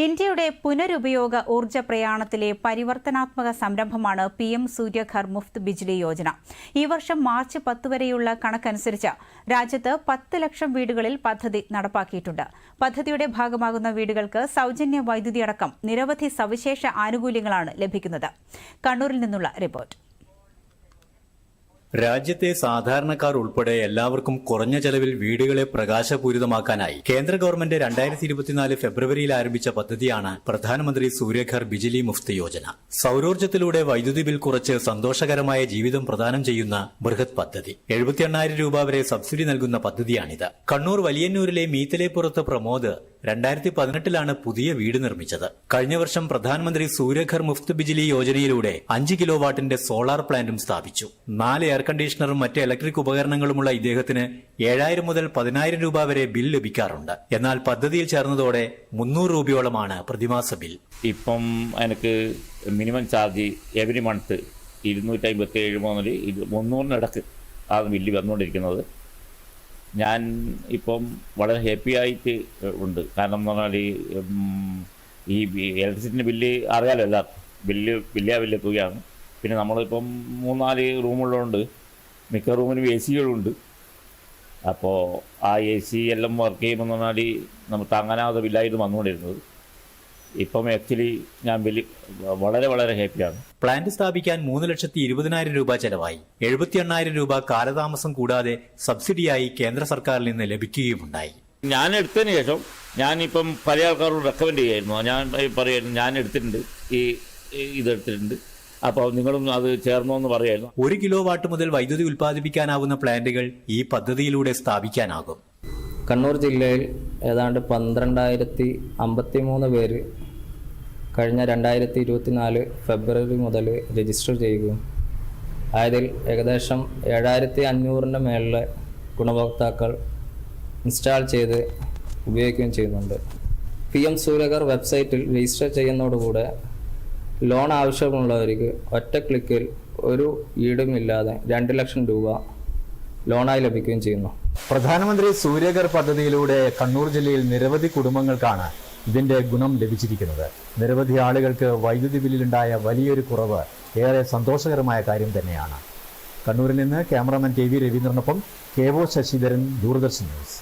ഇന്ത്യയുടെ പുനരുപയോഗ ഊർജ്ജ പ്രയാണത്തിലെ പരിവർത്തനാത്മക സംരംഭമാണ് PM സൂര്യഘർ മുഫ്ത് ബിജ്ലി യോജന. ഈ വർഷം മാർച്ച് 10 വരെയുള്ള കണക്കനുസരിച്ച് രാജ്യത്ത് 10 ലക്ഷം വീടുകളിൽ പദ്ധതി നടപ്പാക്കിയിട്ടുണ്ട്. പദ്ധതിയുടെ ഭാഗമാകുന്ന വീടുകൾക്ക് സൗജന്യ വൈദ്യുതി അടക്കം നിരവധി സവിശേഷ ആനുകൂല്യങ്ങളാണ് ലഭിക്കുന്നത്. കണ്ണൂരിൽ നിന്നുള്ള റിപ്പോർട്ട്. രാജ്യത്തെ സാധാരണക്കാർ ഉൾപ്പെടെ എല്ലാവർക്കും കുറഞ്ഞ ചെലവിൽ വീടുകളെ പ്രകാശപൂരിതമാക്കാനായി കേന്ദ്ര ഗവൺമെന്റ് 2024 ഫെബ്രുവരിയിൽ ആരംഭിച്ച പദ്ധതിയാണ് പ്രധാനമന്ത്രി സൂര്യഘർ ബിജ്ലി മുഫ്ത് യോജന. സൌരോർജ്ജത്തിലൂടെ വൈദ്യുതി ബിൽ കുറച്ച് സന്തോഷകരമായ ജീവിതം പ്രദാനം ചെയ്യുന്ന ബൃഹത് പദ്ധതി. 78,000 രൂപ വരെ സബ്സിഡി നൽകുന്ന പദ്ധതിയാണിത്. കണ്ണൂർ വലിയന്നൂരിലെ മീത്തലേപ്പുറത്ത് പ്രമോദ് 2018 പുതിയ വീട് നിർമ്മിച്ചത്. കഴിഞ്ഞ വർഷം പ്രധാനമന്ത്രി സൂര്യഘർ മുഫ്ത് ബിജ്ലി യോജനയിലൂടെ 5 കിലോവാട്ടിന്റെ സോളാർ പ്ലാന്റും സ്ഥാപിച്ചു. 4 എയർ കണ്ടീഷണറും മറ്റ് ഇലക്ട്രിക് ഉപകരണങ്ങളുമുള്ള ഇദ്ദേഹത്തിന് 7,000 മുതൽ 10,000 രൂപ വരെ ബിൽ ലഭിക്കാറുണ്ട്. എന്നാൽ പദ്ധതിയിൽ ചേർന്നതോടെ 300 രൂപയോളമാണ് പ്രതിമാസ ബിൽ. ഇപ്പം എനിക്ക് മിനിമം ചാർജ് എവരി മന്ത് 257 മുതൽ 300 ആണ് ബില്ല് വന്നുകൊണ്ടിരിക്കുന്നത്. ഞാൻ ഇപ്പം വളരെ ഹാപ്പി ആയിട്ട് ഉണ്ട്. കാരണം എന്ന് പറഞ്ഞാൽ ഈ ഇലക്ട്രിസിറ്റിൻ്റെ ബില്ല് അറിയാലോ, എല്ലാവർക്കും വലിയ തുകയാണ്. പിന്നെ നമ്മളിപ്പം 3-4 റൂമുള്ളതുകൊണ്ട് മിക്ക റൂമിലും AC-കളുണ്ട്. അപ്പോൾ ആ AC എല്ലാം വർക്ക് ചെയ്യുമ്പോൾ പറഞ്ഞാൽ നമുക്ക് താങ്ങാനാവാത്ത ബില്ലായിട്ട് വന്നുകൊണ്ടിരുന്നത്. ഇപ്പം ആക്ച്വലി ഞാൻ വളരെ ഹാപ്പിയാണ്. പ്ലാന്റ് സ്ഥാപിക്കാൻ 3,20,000 രൂപ ചെലവായി. 78,000 രൂപ കാലതാമസം കൂടാതെ സബ്സിഡിയായി കേന്ദ്ര സർക്കാരിൽ നിന്ന് ലഭിക്കുകയുമുണ്ടായി. ഞാൻ എടുത്തതിന് ശേഷം ഞാനിപ്പം പല ആൾക്കാരോട് റെക്കമെൻഡ് ചെയ്യായിരുന്നു. ഞാൻ പറയായിരുന്നു ഞാൻ എടുത്തിട്ടുണ്ട്, ഇതെടുത്തിട്ടുണ്ട്, അപ്പോൾ നിങ്ങളും അത് ചേർന്നോ എന്ന് പറയായിരുന്നു. 1 കിലോവാട്ട് മുതൽ വൈദ്യുതി ഉൽപ്പാദിപ്പിക്കാനാവുന്ന പ്ലാന്റുകൾ ഈ പദ്ധതിയിലൂടെ സ്ഥാപിക്കാനാകും. കണ്ണൂർ ജില്ലയിൽ ഏതാണ്ട് 12,053 പേര് കഴിഞ്ഞ 2024 ഫെബ്രുവരി മുതൽ രജിസ്റ്റർ ചെയ്യുകയും അതിൽ ഏകദേശം 7,500 മേളിലെ ഗുണഭോക്താക്കൾ ഇൻസ്റ്റാൾ ചെയ്ത് ഉപയോഗിക്കുകയും ചെയ്യുന്നുണ്ട്. PM സൂര്യഘർ വെബ്സൈറ്റിൽ രജിസ്റ്റർ ചെയ്യുന്നതോടുകൂടെ ലോൺ ആവശ്യമുള്ളവർക്ക് ഒറ്റ ക്ലിക്കിൽ ഒരു ഈടുമില്ലാതെ 2 ലക്ഷം രൂപ ലോണായി ലഭിക്കുകയും ചെയ്യുന്നു. പ്രധാനമന്ത്രി സൂര്യഘർ പദ്ധതിയിലൂടെ കണ്ണൂർ ജില്ലയിൽ നിരവധി കുടുംബങ്ങൾക്കാണ് ഇതിന്റെ ഗുണം ലഭിച്ചിരിക്കുന്നത്. നിരവധി ആളുകൾക്ക് വൈദ്യുതി ബില്ലിലുണ്ടായ വലിയൊരു കുറവ് ഏറെ സന്തോഷകരമായ കാര്യം തന്നെയാണ്. കണ്ണൂരിൽ നിന്ന് cameraman KV രവീന്ദ്രനൊപ്പം KO Sasidharan, Doordarshan news.